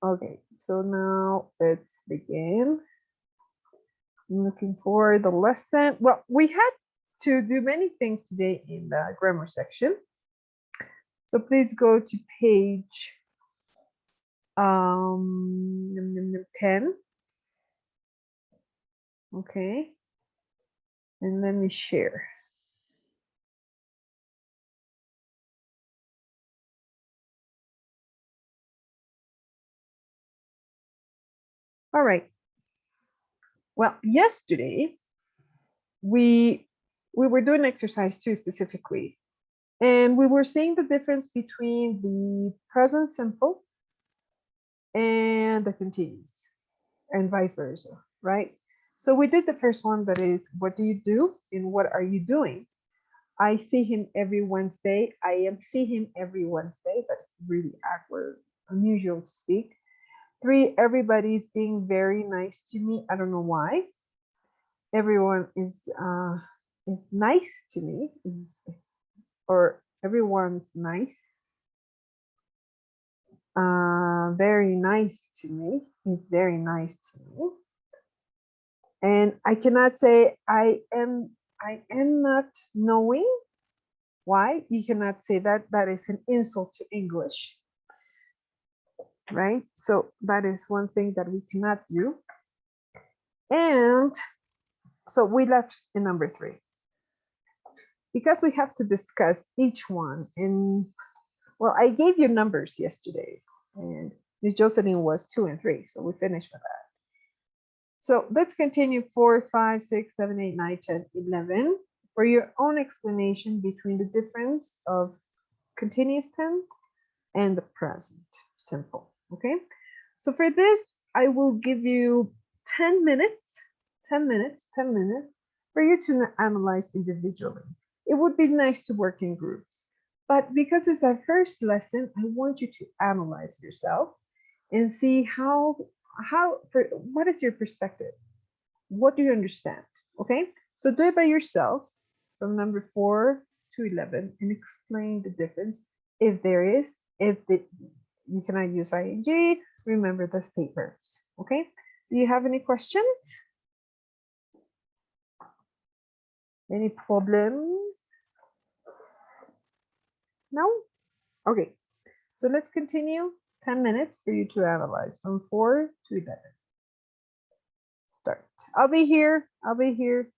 Okay, so now let's begin. I'm looking for the lesson. Well, we had to do many things today in the grammar section. So please go to page 10. Okay, and let me share. All right. Well, yesterday we were doing exercise 2 specifically, and we were seeing the difference between the present simple and the continuous, and vice versa, right? So we did the first one, that is, what do you do and what are you doing? I see him every Wednesday. I am see him every Wednesday. That is really awkward, unusual to speak. 3, everybody's being very nice to me. I don't know why. Everyone is nice to me, or everyone's nice. Very nice to me. He's very nice to me. And I cannot say I am not knowing. Why? You cannot say that. That is an insult to English, right? So that is one thing that we cannot do. And so we left in number 3. Because we have to discuss each one. And well, I gave you numbers yesterday, and Miss Jocelyn was 2 and 3. So we finished with that. So let's continue 4, 5, 6, 7, 8, 9, 10, 11 for your own explanation between the difference of continuous tense and the present simple. Okay. So for this, I will give you 10 minutes, 10 minutes, 10 minutes for you to analyze individually. It would be nice to work in groups, but because it's our first lesson, I want you to analyze yourself and see what is your perspective? What do you understand? Okay, so do it by yourself from number 4 to 11 and explain the difference. If there is, you cannot use ing, remember the state verbs. Okay, do you have any questions? Any problems? No? Okay, so let's continue. 10 minutes for you to analyze from 4 to 11. Start. I'll be here. I'll be here.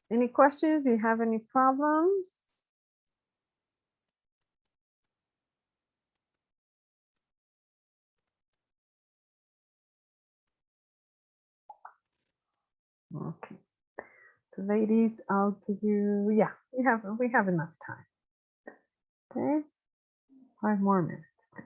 Any questions? Do you have any problems? Okay. So ladies, I'll give you, yeah, we have enough time. Okay. 5 more minutes, please.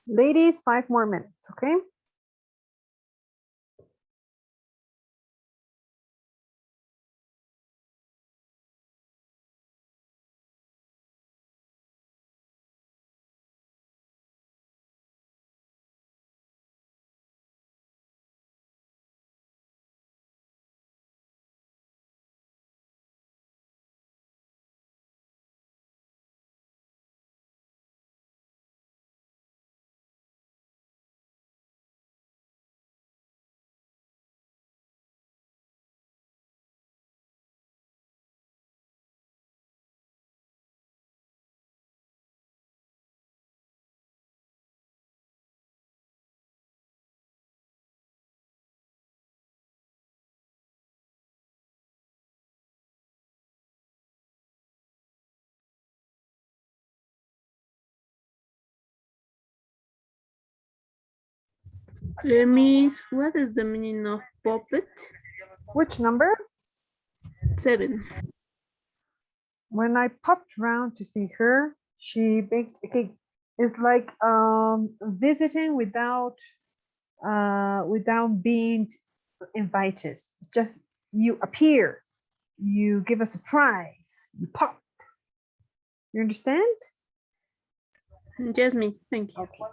Ladies, 5 more minutes, okay? Miss, what is the meaning of puppet? Which number? 7. When I popped around to see her, she baked a cake. It's like visiting without being invited. Just you appear, you give a surprise, you pop. You understand? Yes, miss. Thank you. Okay.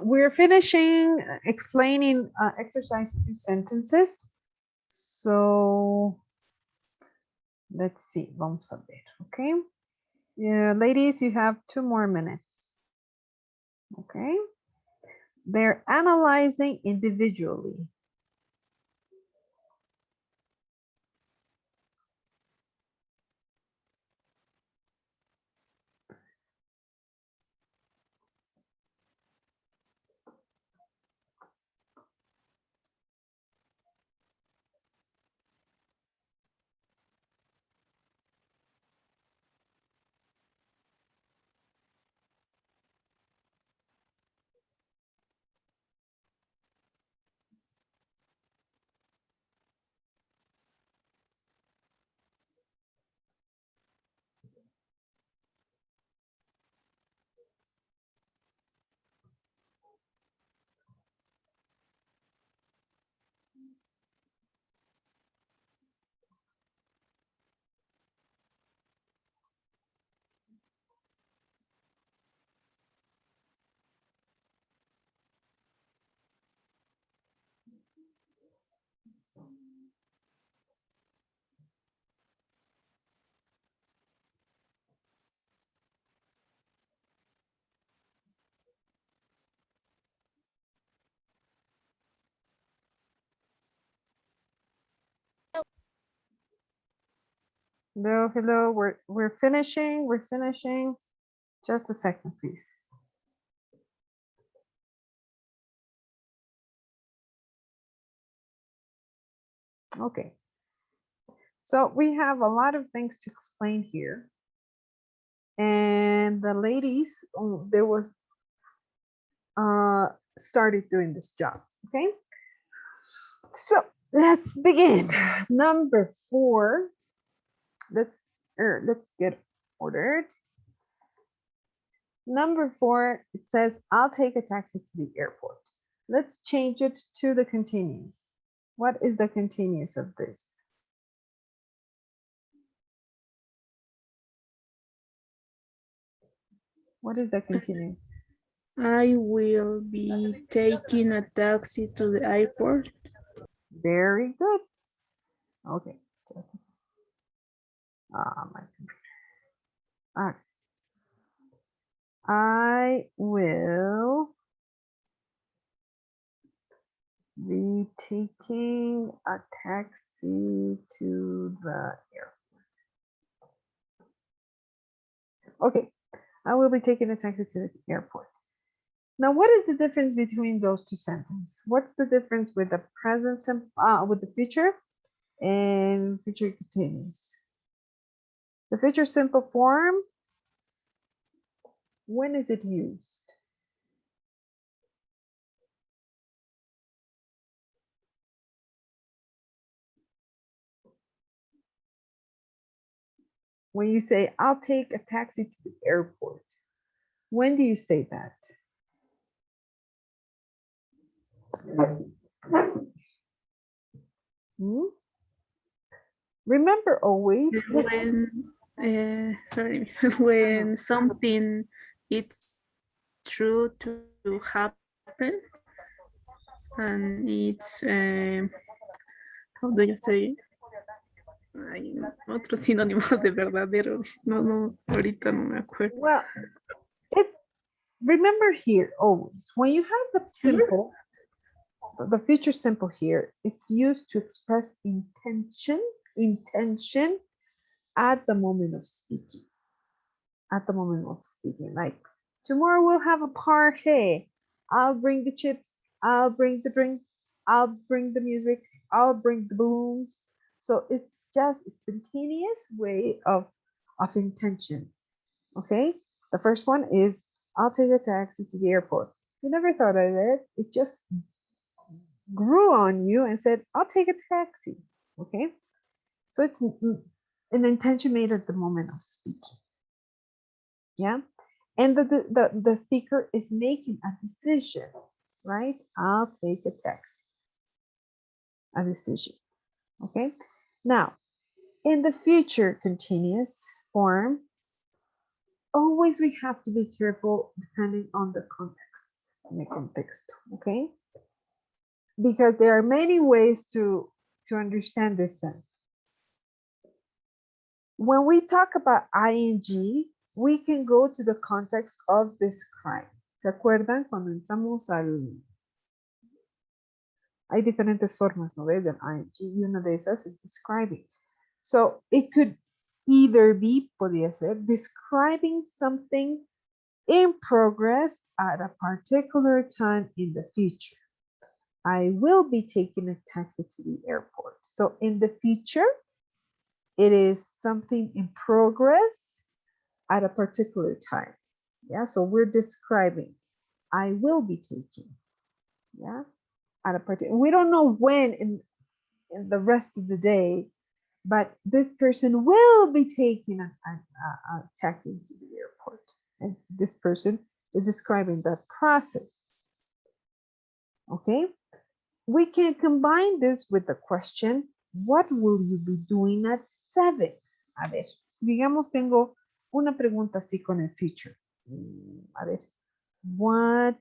We're finishing explaining exercise 2 sentences. So let's see. Vamos a ver. Okay. Yeah, ladies, you have 2 more minutes. Okay. They're analyzing individually. Hello, hello. We're finishing. We're finishing. Just a second, please. Okay. So we have a lot of things to explain here. And the ladies, they were started doing this job. Okay. So let's begin. Number 4. Let's get ordered. Number 4, it says, I'll take a taxi to the airport. Let's change it to the continuous. What is the continuous of this? What is the continuous? I will be taking a taxi to the airport. Very good. Okay. Just a second. My computer. I will be taking a taxi to the airport. Okay. I will be taking a taxi to the airport. Now, what is the difference between those two sentences? What's the difference with the present with the future and future continuous? The future simple form, when is it used? when you say, I'll take a taxi to the airport, when do you say that? Hmm? Remember always this. When, sorry, when something is true to happen, and it's, how do you say? Hay otro sinónimo de verdadero. No, no, ahorita no me acuerdo. Well, it remember here always when you have the simple, the future simple here, it's used to express intention at the moment of speaking. At the moment of speaking, like tomorrow we'll have a party. I'll bring the chips. I'll bring the drinks. I'll bring the music. I'll bring the balloons. So it's just a spontaneous way of intention. Okay. The first one is I'll take a taxi to the airport. You never thought of it. It just grew on you and said, I'll take a taxi. Okay. So it's an intention made at the moment of speaking. Yeah. And the speaker is making a decision, right? I'll take a taxi. A decision. Okay. Now, in the future continuous form, always we have to be careful depending on the context. In the context, okay? Because there are many ways to understand this sentence. When we talk about ing, we can go to the context of describe. ¿Se acuerdan cuando entramos al... Hay diferentes formas, ¿no ves? Del ing, y una de esas es describing. So it could either be, podría ser, describing something in progress at a particular time in the future. I will be taking a taxi to the airport. So in the future, it is something in progress at a particular time. Yeah, so we're describing. I will be taking. Yeah, at a particular. We don't know when in the rest of the day, but this person will be taking a taxi to the airport. And this person is describing that process. Okay, we can combine this with the question, what will you be doing at 7? A ver, digamos tengo una pregunta así con el future. A ver, what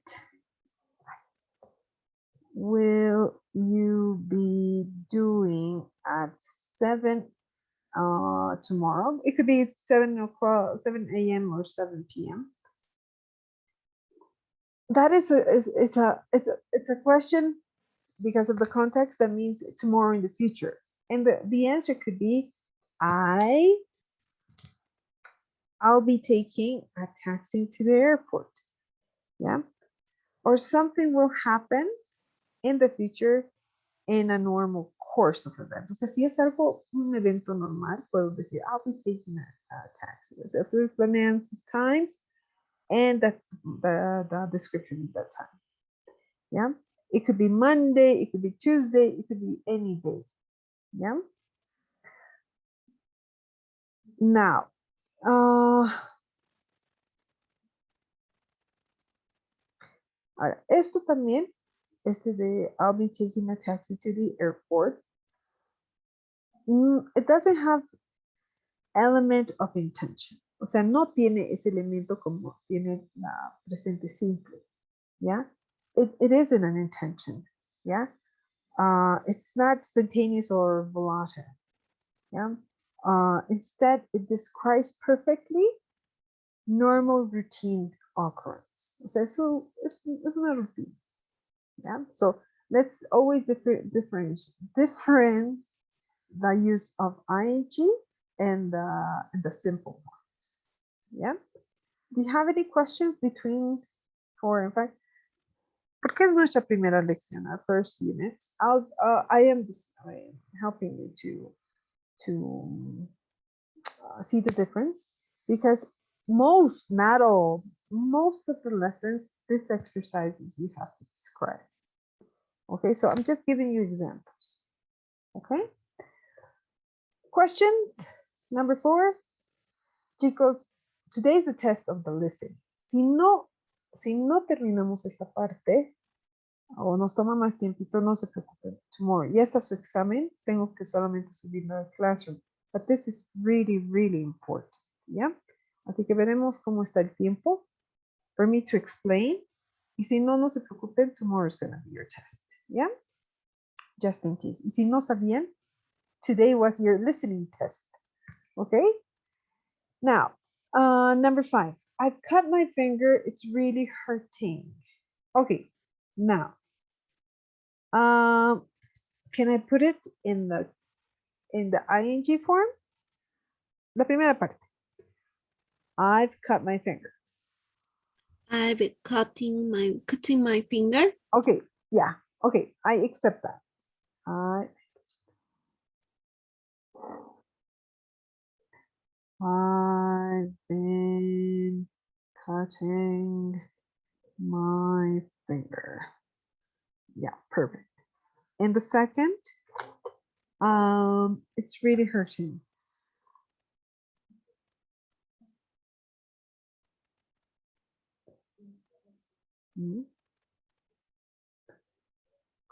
will you be doing at 7 tomorrow? It could be 7 o'clock, 7 a.m. or 7 p.m. That is it's a question because of the context that means tomorrow in the future. And the answer could be I'll be taking a taxi to the airport. Yeah. Or something will happen in the future in a normal course of events. O sea, si es algo, un evento normal, puedo decir, I'll be taking a taxi. O sea, ustedes planean sus times, and that's the description of that time. Yeah. It could be Monday, it could be Tuesday, it could be any day. Yeah. Now, esto también, este de I'll be taking a taxi to the airport, it doesn't have element of intention. O sea, no tiene ese elemento como tiene la presente simple. Yeah. It isn't an intention. Yeah. It's not spontaneous or volatile. Yeah. Instead, it describes perfectly normal routine occurrence. O sea, eso es una rutina. Yeah. So let's always difference the use of ing and the simple forms. Yeah. Do you have any questions between 4 and 5? Porque es nuestra primera lección, our first unit. I am helping you to see the difference because not all, most of the lessons, this exercises you have to describe. Okay, so I'm just giving you examples. Okay. Questions? Number 4. chicos, today is the test of the listening. Si no terminamos esta parte, o nos toma más tiempito, no se preocupen. Tomorrow, ya está su examen, tengo que solamente subirlo al classroom. But this is really, really important, ¿ya? Así que veremos cómo está el tiempo for me to explain. Y si no, no se preocupen, tomorrow is going to be your test, ¿ya? Just in case. Y si no sabían, today was your listening test, okay? Now, number 5. I've cut my finger, it's really hurting. Okay, now, can I put it in the ing form? La primera parte. I've cut my finger. I've cutting my finger. Okay, yeah, okay, I accept that. I've been cutting my finger. Yeah, perfect. And the second, it's really hurting.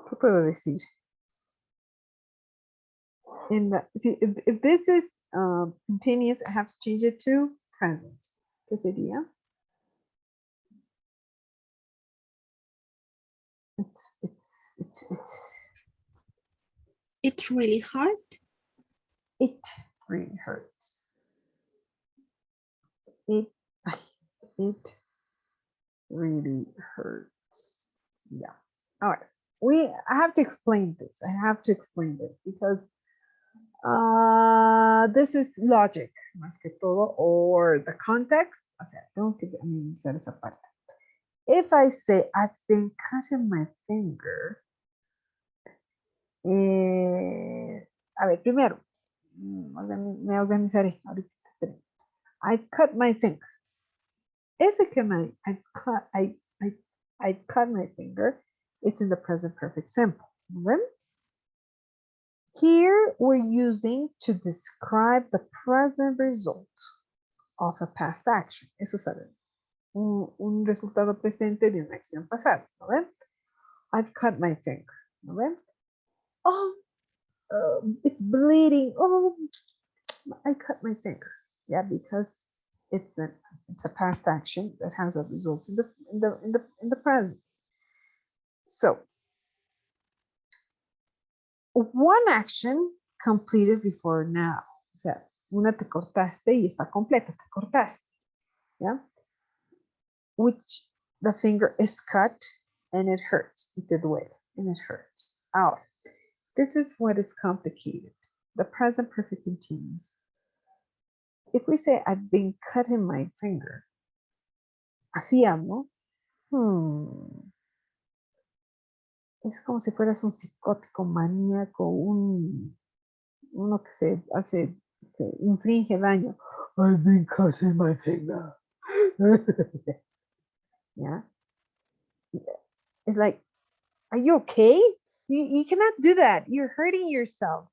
¿Qué puedo decir? In the, see, if this is continuous, I have to change it to present. ¿Qué sería? It's really hard. It really hurts. It really hurts. Yeah. All right. I have to explain this. I have to explain this because this is logic, más que todo, or the context. O sea, tengo que analizar esa parte. If I say I've been cutting my finger, a ver, primero, me organizaré ahorita. I cut my finger. Ese que I cut my finger, it's in the present perfect simple. ¿Ven? Here we're using to describe the present result of a past action. Eso sabemos. Un resultado presente de una acción pasada. ¿No ven? I've cut my finger. ¿No ven? Oh, it's bleeding. Oh, I cut my finger. Yeah, because it's a past action that has a result in the present. So, one action completed before now. O sea, una te cortaste y está completa, te cortaste. Yeah. Which the finger is cut and it hurts. Y te duele and it hurts. Ahora, this is what is complicated. The present perfect continuous. If we say I've been cutting my finger, así hablo. Es como si fueras un psicótico maníaco, uno que se infringe daño. I've been cutting my finger. Yeah. It's like, are you okay? You cannot do that. You're hurting yourself.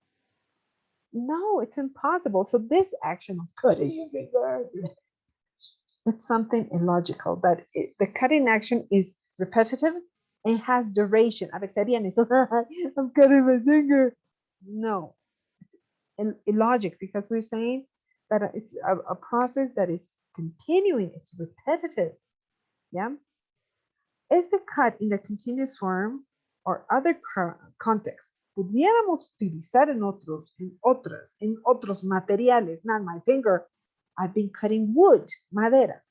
No, it's impossible. So this action of cutting your finger, it's something illogical. That the cutting action is repetitive and has duration. A ver, serían eso. I'm cutting my finger. No, it's illogic because we're saying that it's a process that is continuing. It's repetitive. Yeah. Is the cut in the continuous form or other contexts pudiéramos utilizar en otros materiales. Not my finger. I've been cutting wood, madera.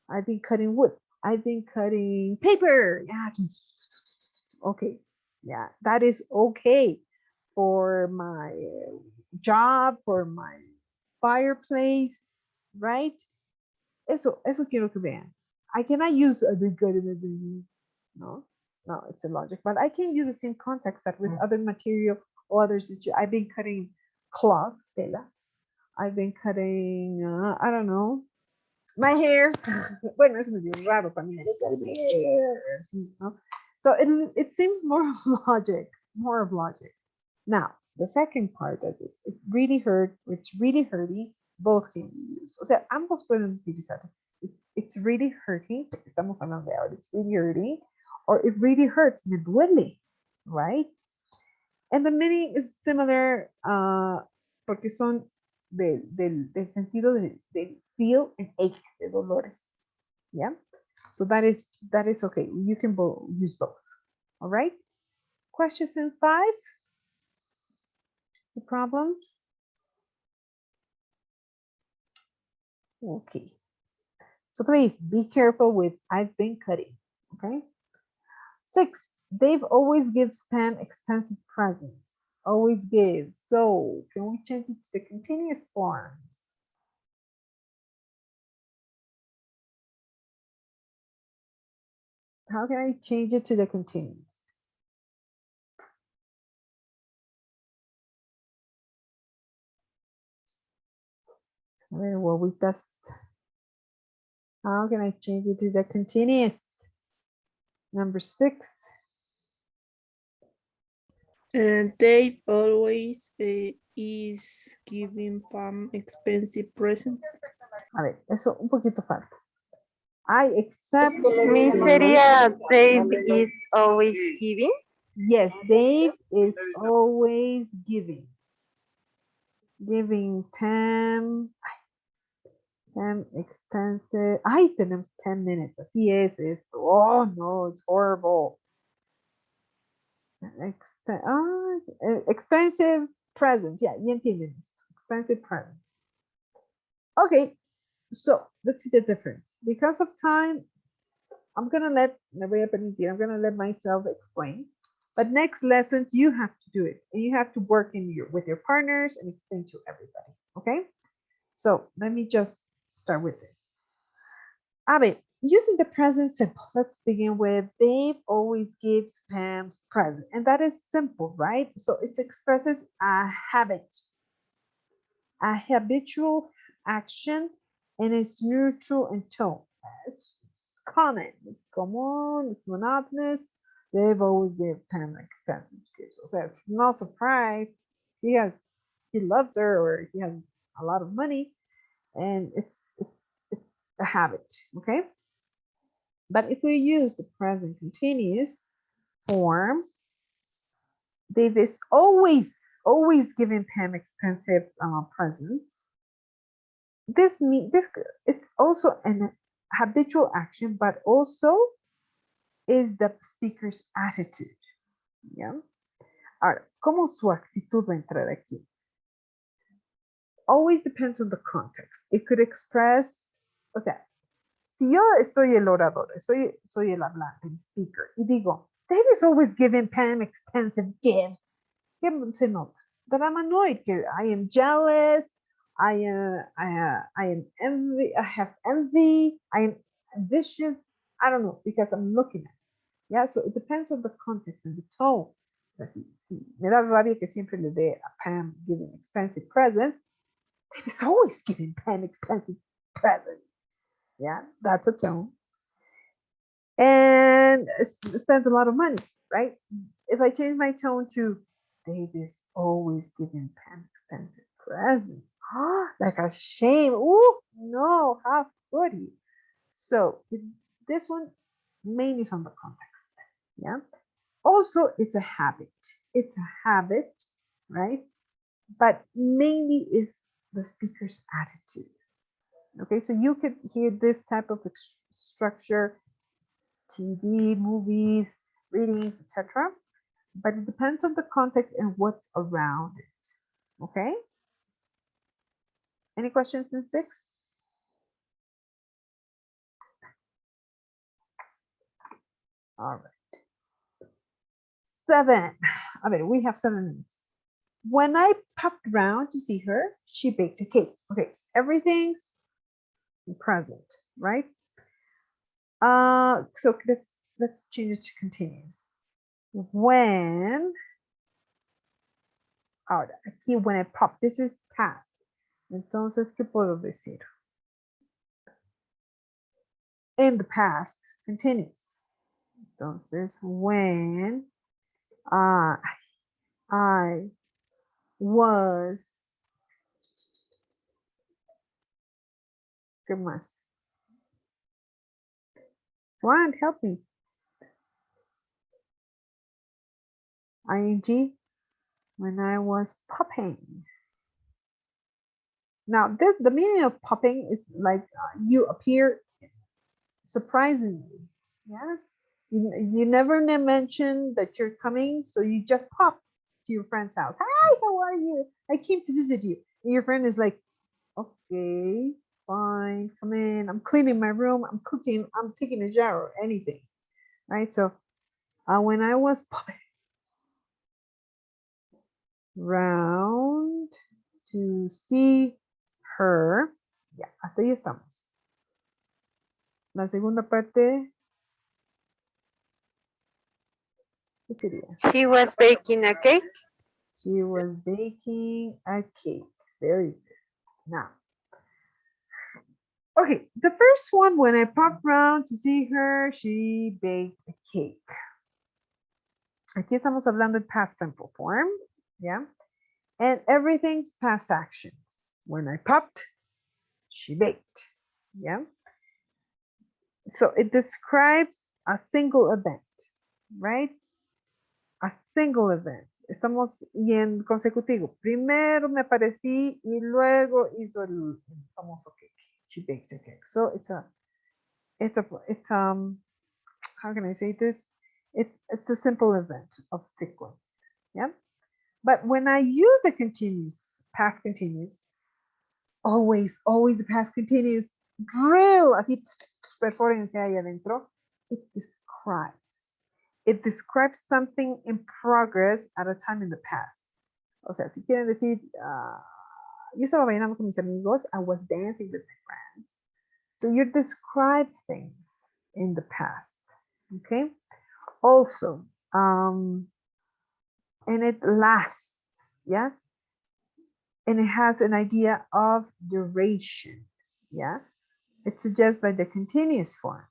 I've been cutting wood. I've been cutting paper. Yeah. Okay. Yeah, that is okay for my job, for my fireplace, right? Eso quiero que vean. I cannot use I've been cutting. No, it's a logic, but I can use the same context that with other material or others. I've been cutting cloth, tela. I've been cutting, I don't know, my hair. Bueno, eso es medio raro también. So it seems more of logic. Now, the second part of this, it really hurt, it's really hurting. Both can be used. O sea, ambos pueden utilizarse. It's really hurting. Estamos hablando de ahora. It's really hurting. Or it really hurts. Me duele. Right? And the meaning is similar porque son del sentido de feel and ache, de dolores. Yeah? So that is okay. You can use both. All right? Questions in 5? The problems? Okay. So please be careful with I've been cutting. Okay. 6. Dave always gives Pam expensive presents. Always gives. So can we change it to the continuous forms? How can I change it to the continuous? Well, we test. How can I change it to the continuous? Number 6. Dave always is giving Pam expensive present. A ver, eso un poquito falta. I accept. Mi sería Dave is always giving. Yes, Dave is always giving. Giving Pam expensive. Ay, tenemos 10 minutes. Así es esto. Oh, no, it's horrible. Expensive presents. Yeah, ya entienden esto. Expensive presents. Okay, so let's see the difference. Because of time, I'm gonna let myself explain. But next lessons, you have to do it, and you have to work with your partners and explain to everybody. Okay. So let me just start with this. A ver, using the present simple, let's begin with Dave always gives Pam's present. And that is simple, right? So it expresses a habit, a habitual action, and it's neutral in tone. It's common, it's common, it's monotonous. Dave always gives Pam expensive gifts. So it's no surprise. He loves her, or he has a lot of money, and it's a habit, okay? But if we use the present continuous form, Dave is always giving Pam expensive presents. This it's also an habitual action, but also is the speaker's attitude. Yeah. Ahora, ¿cómo su actitud va a entrar aquí? Always depends on the context. It could express, o sea, si yo soy el orador, soy el hablante, el speaker, y digo, Dave is always giving Pam expensive gifts, ¿qué se nota? That I'm annoyed, que I am jealous, I am envy, I have envy, I am ambitious, I don't know, because I'm looking at it. Yeah, so it depends on the context and the tone. O sea, si me da rabia que siempre le dé a Pam giving expensive presents, Dave is always giving Pam expensive presents. Yeah, that's a tone. And spends a lot of money, right? If I change my tone to Dave is always giving Pam expensive presents. Like a shame. Oh, no, how could he? So this one mainly is on the context. Yeah. Also, it's a habit. It's a habit, right? But mainly is the speaker's attitude. Okay, so you could hear this type of structure, TV, movies, readings, etc. But it depends on the context and what's around it. Okay? Any questions in 6? All right. 7. I mean, we have 7 minutes. When I popped around to see her, she baked a cake. Okay, so everything's present, right? So let's change it to continuous. When, ahora, aquí when I pop, this is past. Entonces, ¿qué puedo decir? In the past, continuous. Entonces, when I was ¿Qué más? Juan, help me. ING, when I was popping. Now, the meaning of popping is like you appear surprisingly. Yeah. You never mention that you're coming, so you just pop to your friend's house. Hi, how are you? I came to visit you. And your friend is like, okay, fine, come in. I'm cleaning my room. I'm cooking. I'm taking a shower, anything. Right? So when I was popping round to see her, ya, hasta ahí estamos. La segunda parte, ¿qué sería? She was baking a cake. She was baking a cake. Very good. Now, okay, the first one, when I popped round to see her, she baked a cake. Aquí estamos hablando en past simple form, yeah? And everything's past actions. When I popped, she baked, yeah? So it describes a single event, right? A single event. Estamos y en consecutivo. Primero me aparecí y luego hizo el famoso cake. She baked a cake. So it's how can I say this? It's a simple event of sequence. Yeah. But when I use the continuous, past continuous, always the past continuous, drill, así, perfórense ahí adentro, it describes something in progress at a time in the past. O sea, si quieren decir, yo estaba bailando con mis amigos, I was dancing with my friends. So you describe things in the past, okay? Also, and it lasts, yeah? And it has an idea of duration, yeah? It suggests by the continuous forms.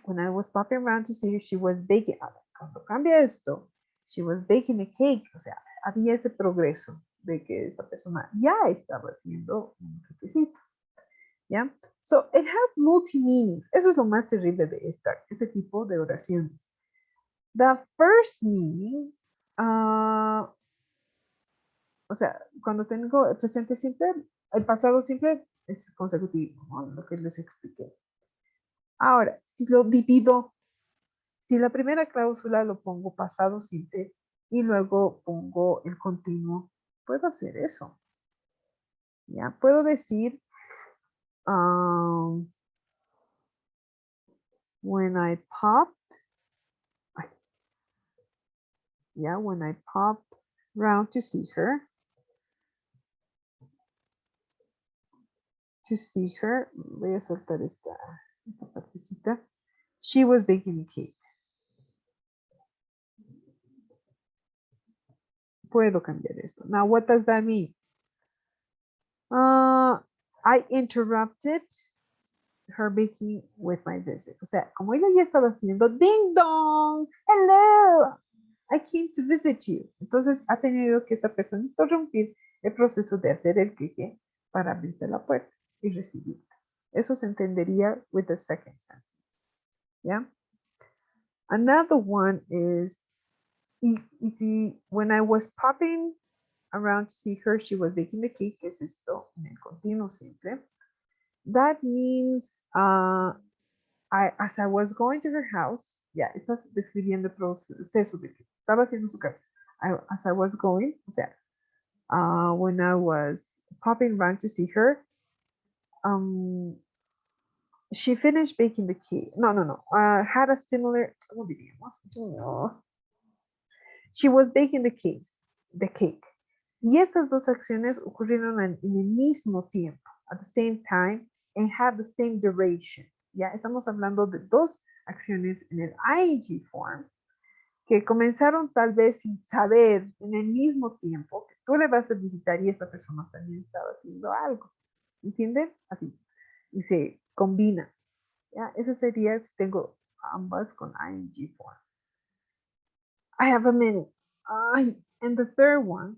When I was popping around to see her, she was baking. Cuando cambia esto, she was baking a cake. O sea, había ese progreso de que esta persona ya estaba haciendo un requisito. ¿Ya? So, it has multi-meanings. Eso es lo más terrible de este tipo de oraciones. The first meaning, o sea, cuando tengo el presente simple, el pasado simple es consecutivo, ¿no? Lo que les expliqué. Ahora, si lo divido, si la primera cláusula lo pongo pasado simple y luego pongo el continuo, puedo hacer eso. ¿Ya? Puedo decir, when I popped, yeah, when I popped round to see her, voy a saltar esta partecita. She was baking a cake. Puedo cambiar esto. Now, what does that mean? I interrupted her baking with my visit. O sea, como ella ya estaba haciendo ding dong, hello, I came to visit you. Entonces ha tenido que esta persona interrumpir el proceso de hacer el queque para abrirte la puerta y recibirte. Eso se entendería with the second sentence. Yeah. Another one is, y si when I was popping around to see her, she was baking the cake, que es esto en el continuo simple. That means as I was going to her house, ya, estás describiendo el proceso de que estaba haciendo su casa. As I was going, o sea, when I was popping around to see her, she finished baking the cake. No. Had a similar, ¿cómo diríamos? No. She was baking the cake. Y estas dos acciones ocurrieron en el mismo tiempo, at the same time, and have the same duration. Ya estamos hablando de dos acciones en el ing form que comenzaron tal vez sin saber en el mismo tiempo que tú le vas a visitar y esta persona también estaba haciendo algo. ¿Entienden? Así. Y se combina. ¿Ya? Eso sería si tengo ambas con ing form. I have a minute. And the third one,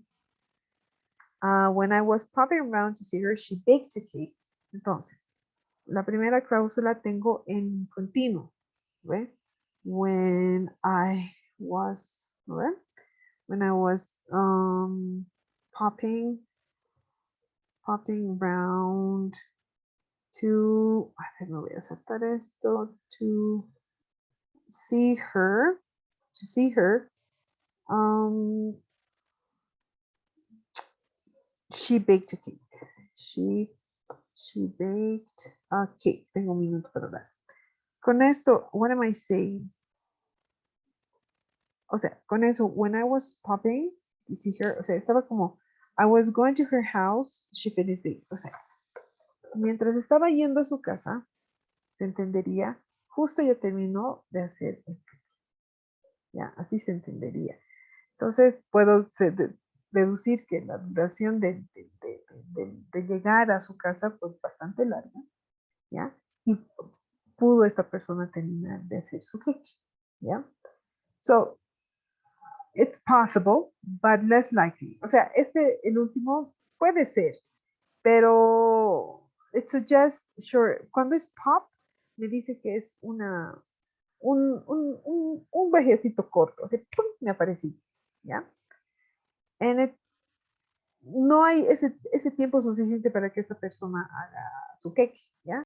when I was popping around to see her, she baked a cake. Entonces, la primera cláusula tengo en continuo, ¿ves? When I was, ¿ves? When I was popping around to, a ver, me voy a saltar esto, to see her, she baked a cake. She baked a cake. Tengo un minuto para hablar. Con esto, what am I saying? O sea, con eso, when I was popping, you see her, o sea, estaba como, I was going to her house, she finished it. O sea, mientras estaba yendo a su casa, se entendería, justo ya terminó de hacer el cake. Ya, así se entendería. Entonces, puedo deducir que la duración de llegar a su casa fue bastante larga, ¿ya? Y pudo esta persona terminar de hacer su cake, ¿ya? So, it's possible, but less likely. O sea, el último puede ser, pero it suggests, sure, cuando es pop, me dice que es un viajecito corto, o sea, ¡pum! Me aparecí, ¿ya? And it, no hay ese tiempo suficiente para que esta persona haga su cake, ¿ya?